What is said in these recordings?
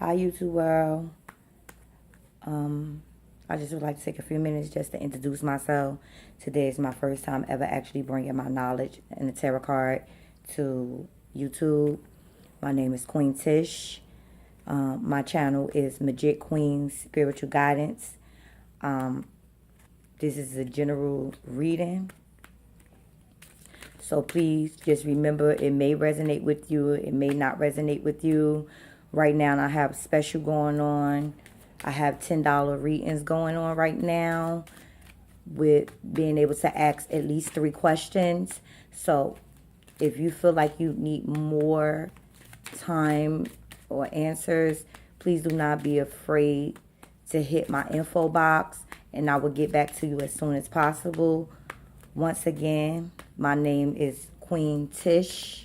Hi, YouTube world. I just would like to take a few minutes just to introduce myself. Today is my first time ever actually bringing my knowledge and the tarot card to YouTube. My name is Queen Tish. My channel is Magic Queen Spiritual Guidance. This is a general reading. So please just remember, it may resonate with you. It may not resonate with you. Right now, I have special going on. I have $10 readings going on right now with being able to ask at least 3 questions. So if you feel like you need more time or answers, please do not be afraid to hit my info box and I will get back to you as soon as possible. Once again, my name is Queen Tish,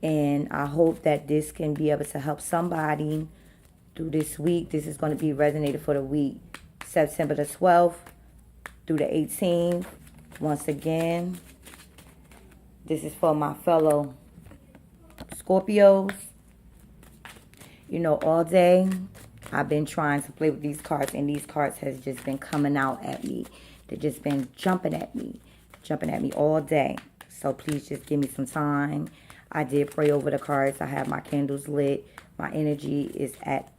and I hope that this can be able to help somebody through this week. This is going to be resonated for the week September the 12th through the 18th. Once again, this is for my fellow Scorpios. You know, all day I've been trying to play with these cards, and these cards has just been coming out at me. They've just been jumping at me all day. So please just give me some time. I did pray over the cards. I have my candles lit. My energy is at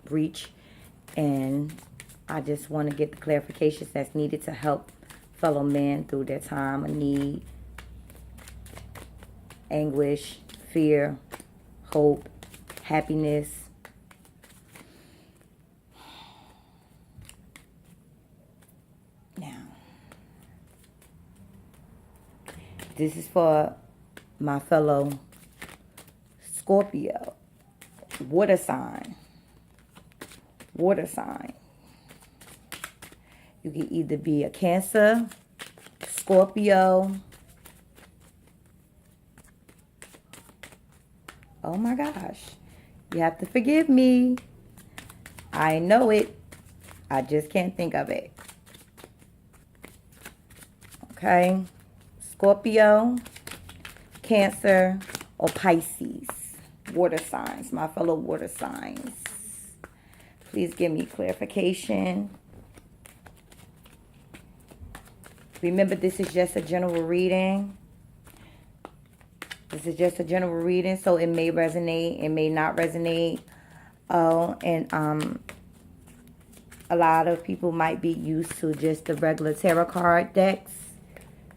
reach, and I just want to get the clarifications that's needed to help fellow men through their time of need, anguish, fear, hope, happiness. Now, this is for my fellow Scorpio, water sign. Water sign. You can either be a Cancer, Scorpio. Oh my gosh. You have to forgive me. I know it. I just can't think of it. Okay. Scorpio, Cancer, or Pisces. Water signs. My fellow water signs. Please give me clarification. Remember, this is just a general reading. This is just a general reading, so it may resonate, it may not resonate. Oh, and a lot of people might be used to just the regular tarot card decks,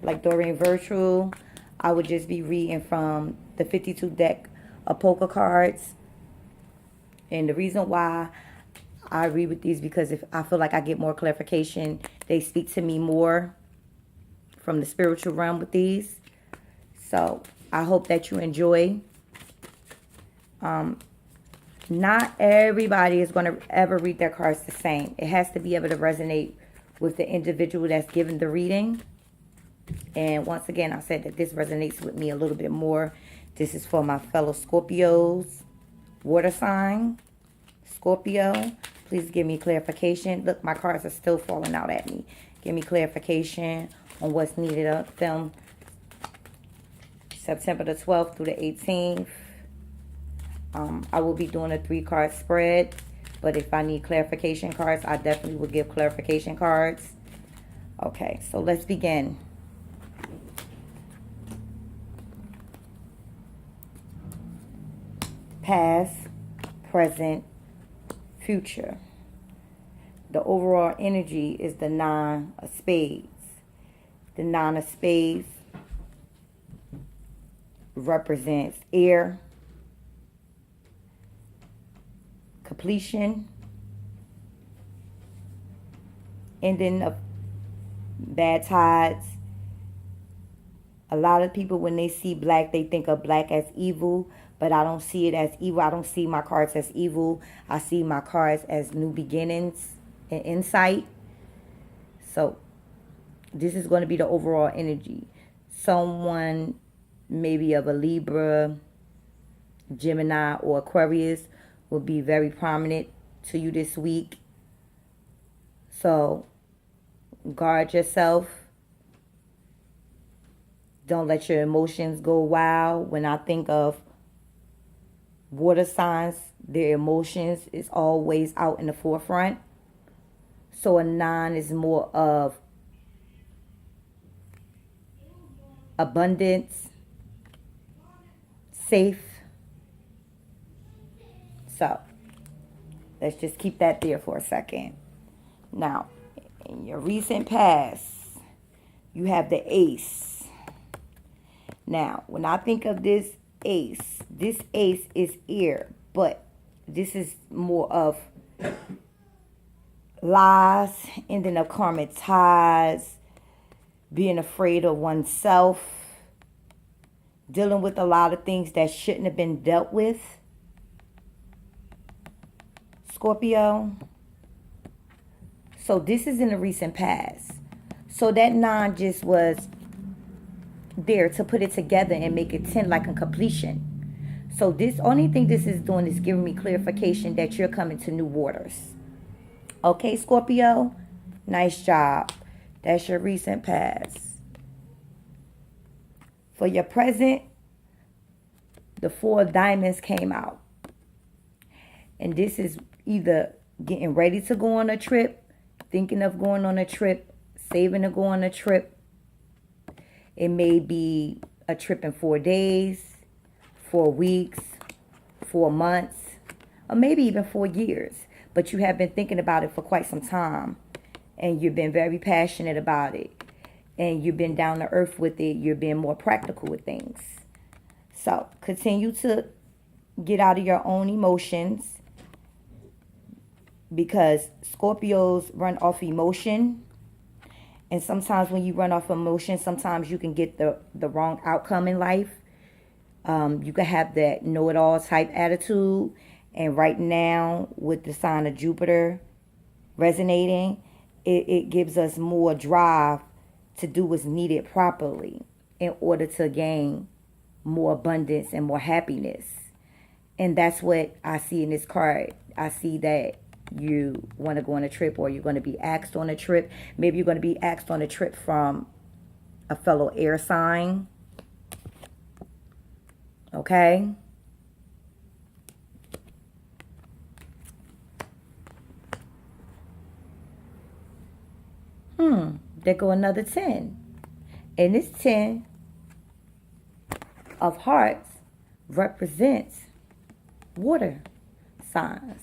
like Doreen Virtual. I would just be reading from the 52 deck of poker cards. And the reason why I read with these, because if I feel like I get more clarification, they speak to me more from the spiritual realm with these. So I hope that you enjoy. Not everybody is going to ever read their cards the same. It has to be able to resonate with the individual that's giving the reading. And once again, I said that this resonates with me a little bit more. This is for my fellow Scorpios, water sign, Scorpio. Please give me clarification. Look, my cards are still falling out at me. Give me clarification on what's needed of them. September the 12th through the 18th. I will be doing a 3-card spread. But if I need clarification cards, I definitely will give clarification cards. Okay, so let's begin. Past, present, future. The overall energy is the 9 of spades. The 9 of spades represents air, completion, ending of bad tides. A lot of people, when they see black, they think of black as evil, but I don't see it as evil. I don't see my cards as evil. I see my cards as new beginnings and insight. So this is going to be the overall energy. Someone maybe of a Libra, Gemini, or Aquarius will be very prominent to you this week. So guard yourself. Don't let your emotions go wild. When I think of Water signs, their emotions is always out in the forefront. So a 9 is more of abundance, safe. So let's just keep that there for a second. Now, in your recent past, you have the ace. Now, when I think of this ace is air, but this is more of lies, ending up karmic ties, being afraid of oneself, dealing with a lot of things that shouldn't have been dealt with. Scorpio. So this is in the recent past. So that 9 just was there to put it together and make it 10 like a completion. So this only thing this is doing is giving me clarification that you're coming to new waters. Okay, Scorpio? Nice job. That's your recent past. For your present, the 4 of diamonds came out. And this is either getting ready to go on a trip, thinking of going on a trip, saving to go on a trip. It may be a trip in 4 days, 4 weeks, 4 months, or maybe even 4 years. But you have been thinking about it for quite some time. And you've been very passionate about it. And you've been down to earth with it. You're being more practical with things. So continue to get out of your own emotions. Because Scorpios run off emotion. And sometimes when you run off emotion, sometimes you can get the wrong outcome in life. You can have that know-it-all type attitude. And right now, with the sign of Jupiter resonating, it gives us more drive to do what's needed properly in order to gain more abundance and more happiness. And that's what I see in this card. I see that you want to go on a trip, or you're going to be asked on a trip. Maybe you're going to be asked on a trip from a fellow air sign. Okay? There go another 10. And this 10 of hearts represents water signs.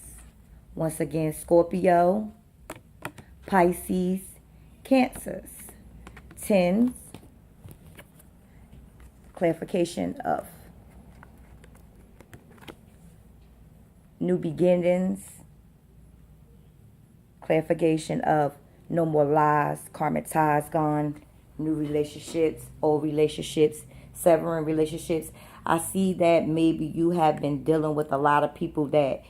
Once again, Scorpio, Pisces, Cancers. 10s, clarification of new beginnings, clarification of no more lies, karmic ties gone, new relationships, old relationships, severing relationships. I see that maybe you have been dealing with a lot of people that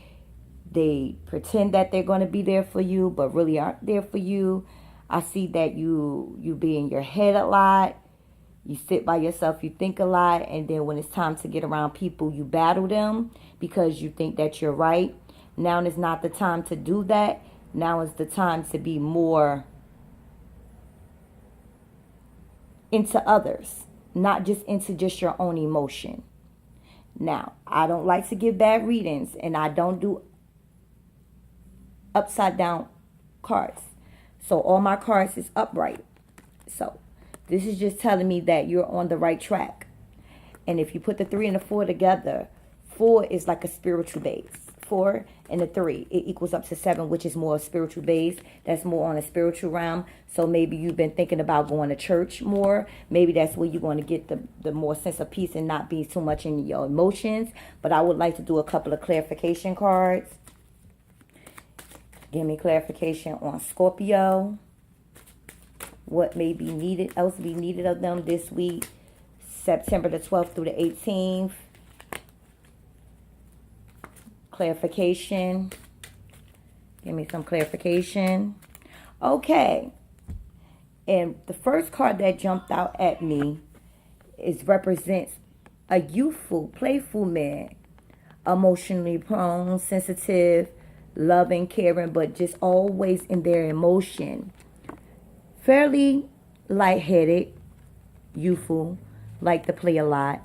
they pretend that they're going to be there for you, but really aren't there for you. I see that you be in your head a lot. You sit by yourself, you think a lot, and then when it's time to get around people, you battle them because you think that you're right. Now is not the time to do that. Now is the time to be more into others, not just into just your own emotion. Now, I don't like to give bad readings, and I don't do upside down cards. So all my cards is upright. So this is just telling me that you're on the right track. And if you put the 3 and the 4 together, 4 is like a spiritual base. 4 and the 3, it equals up to 7, which is more spiritual base. That's more on a spiritual realm. So maybe you've been thinking about going to church more. Maybe that's where you're going to get the more sense of peace and not be too much in your emotions. But I would like to do a couple of clarification cards. Give me clarification on Scorpio. What may be needed, else be needed of them this week, September the 12th through the 18th. Clarification. Give me some clarification. Okay. And the first card that jumped out at me represents a youthful, playful man, emotionally prone, sensitive, loving, caring, but just always in their emotion. Fairly lightheaded, youthful, like to play a lot,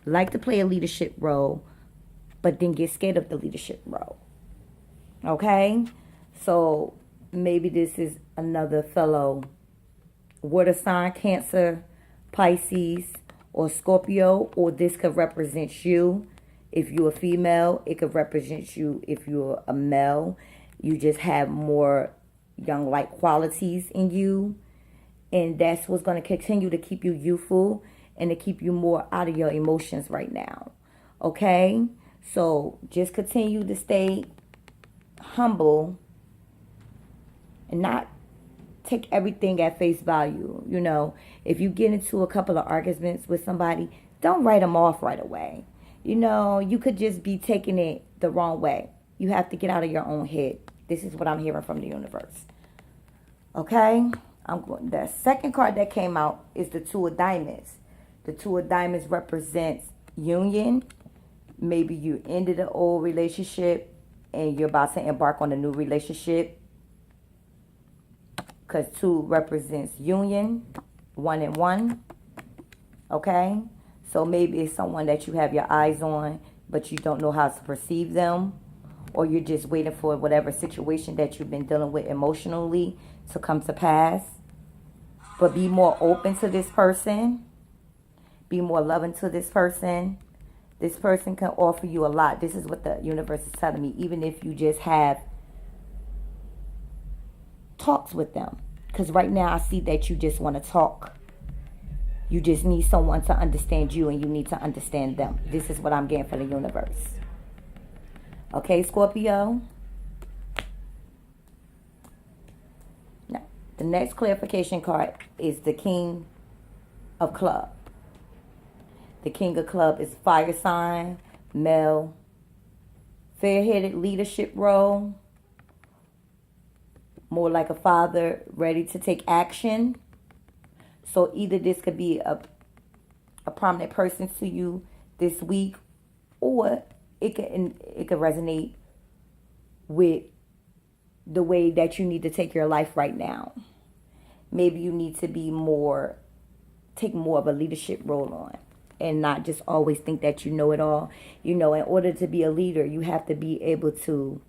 like to play a leadership role, but then get scared of the leadership role. Okay? So maybe this is another fellow water sign, Cancer, Pisces, or Scorpio, or this could represent you. If you're a female, it could represent you if you're a male. You just have more young like qualities in you. And that's what's going to continue to keep you youthful and to keep you more out of your emotions right now. Okay? So just continue to stay humble and not take everything at face value. You know, if you get into a couple of arguments with somebody, don't write them off right away. You know, you could just be taking it the wrong way. You have to get out of your own head. This is what I'm hearing from the universe. Okay? The second card that came out is the Two of Diamonds. The Two of Diamonds represents union. Maybe you ended an old relationship and you're about to embark on a new relationship. Because 2 represents union, 1 and 1. Okay? So maybe it's someone that you have your eyes on, but you don't know how to perceive them. Or you're just waiting for whatever situation that you've been dealing with emotionally to come to pass. But be more open to this person. Be more loving to this person. This person can offer you a lot. This is what the universe is telling me. Even if you just have talks with them. Because right now I see that you just want to talk. You just need someone to understand you and you need to understand them. This is what I'm getting for the universe. Okay, Scorpio? Now, the next clarification card is the King of Clubs. The King of Clubs is fire sign, male, fair-headed leadership role, more like a father ready to take action. So either this could be a prominent person to you this week, or it could resonate with the way that you need to take your life right now. Maybe you need to take more of a leadership role on and not just always think that you know it all. You know, in order to be a leader, you have to be able to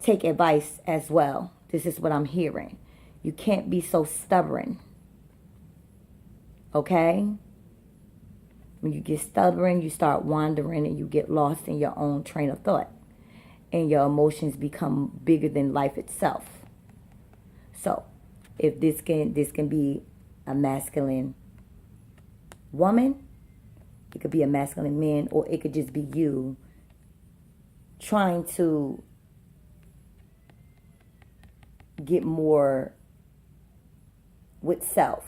take advice as well. This is what I'm hearing. You can't be so stubborn. Okay? When you get stubborn, you start wandering and you get lost in your own train of thought. And your emotions become bigger than life itself. So, if this can be a masculine woman, it could be a masculine man, or it could just be you trying to get more with self.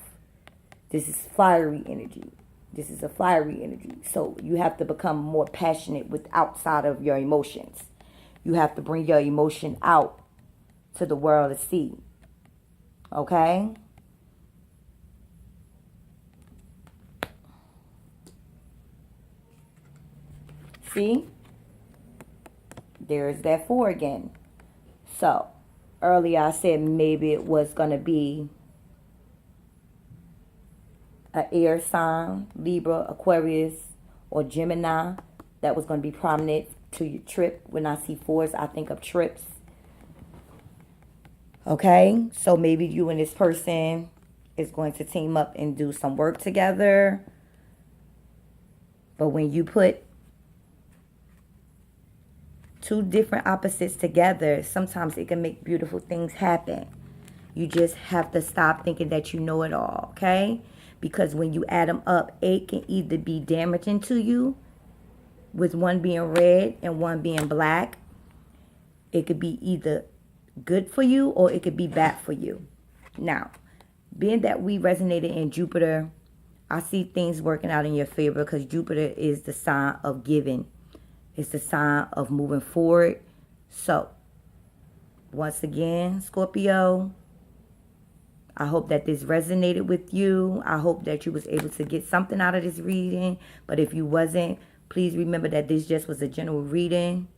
This is fiery energy. This is a fiery energy. So you have to become more passionate with outside of your emotions. You have to bring your emotion out to the world to see. Okay? See? There's that 4 again. So, earlier I said maybe it was going to be an air sign, Libra, Aquarius, or Gemini. That was going to be prominent to your trip. When I see 4s, I think of trips. Okay? So maybe you and this person is going to team up and do some work together. But when you put 2 different opposites together, sometimes it can make beautiful things happen. You just have to stop thinking that you know it all, okay? Because when you add them up, 8 can either be damaging to you, with 1 being red and 1 being black. It could be either good for you or it could be bad for you. Now, being that we resonated in Jupiter, I see things working out in your favor because Jupiter is the sign of giving. It's the sign of moving forward. So, once again, Scorpio, I hope that this resonated with you. I hope that you was able to get something out of this reading. But if you wasn't, please remember that this just was a general reading.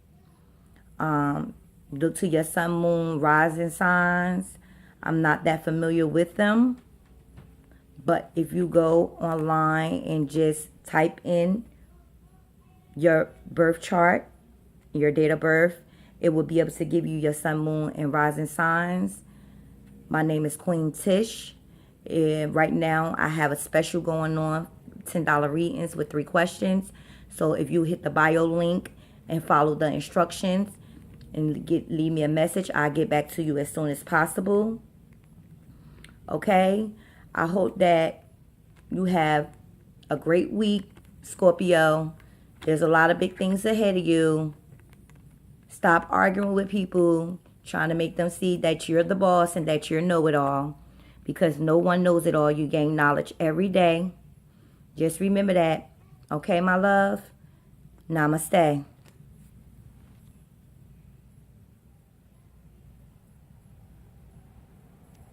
Look to your sun, moon, rising signs. I'm not that familiar with them. But if you go online and just type in your birth chart, your date of birth. It will be able to give you your sun, moon, and rising signs. My name is Queen Tish. And right now, I have a special going on, $10 readings with 3 questions. So if you hit the bio link and follow the instructions and leave me a message, I'll get back to you as soon as possible. Okay? I hope that you have a great week, Scorpio. There's a lot of big things ahead of you. Stop arguing with people, trying to make them see that you're the boss and that you're know-it-all. Because no one knows it all. You gain knowledge every day. Just remember that. Okay, my love? Namaste.